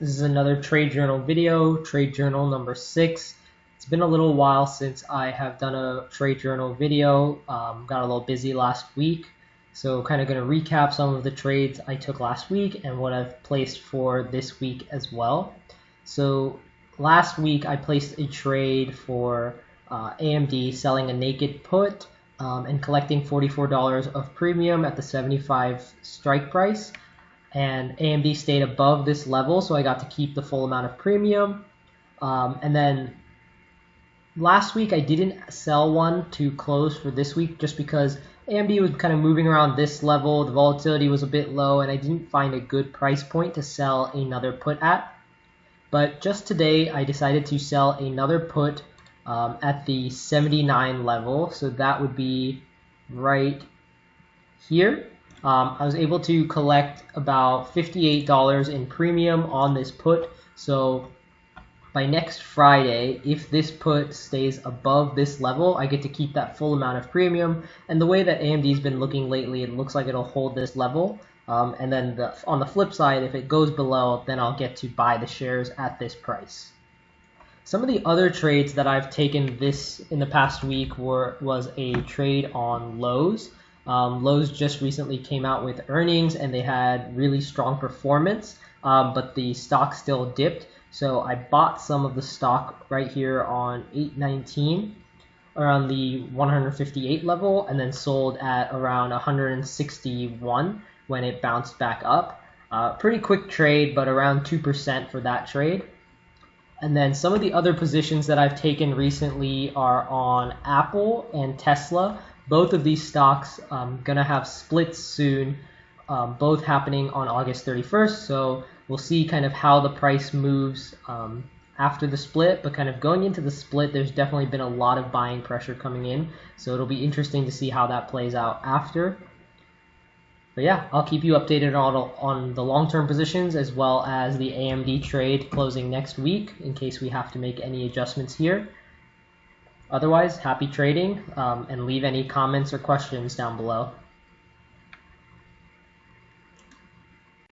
This is another trade journal video, trade journal number 6. It's been a little while since I have done a trade journal video. Got a little busy last week, so kind of going to recap some of the trades I took last week and what I've placed for this week as well. So last week I placed a trade for AMD selling a naked put and collecting $44 of premium at the 75 strike price. And AMD stayed above this level, so I got to keep the full amount of premium. And then last week I didn't sell one to close for this week just because AMD was kind of moving around this level, the volatility was a bit low, and I didn't find a good price point to sell another put at. But just today I decided to sell another put at the 79 level, so that would be right here. I was able to collect about $58 in premium on this put, so by next Friday, if this put stays above this level, I get to keep that full amount of premium. And the way that AMD's been looking lately, it looks like it'll hold this level. And then on the flip side, if it goes below, then I'll get to buy the shares at this price. Some of the other trades that I've taken in the past week was a trade on Lowe's. Lowe's just recently came out with earnings and they had really strong performance, but the stock still dipped. So I bought some of the stock right here on 819 around the 158 level and then sold at around 161 when it bounced back up. Pretty quick trade, but around 2% for that trade. And then some of the other positions that I've taken recently are on Aapl and Tesla. Both of these stocks gonna have splits soon, both happening on August 31st. So we'll see kind of how the price moves after the split, but kind of going into the split, there's definitely been a lot of buying pressure coming in. So it'll be interesting to see how that plays out after. But yeah, I'll keep you updated on the long-term positions as well as the AMD trade closing next week in case we have to make any adjustments here. Otherwise, happy trading and leave any comments or questions down below.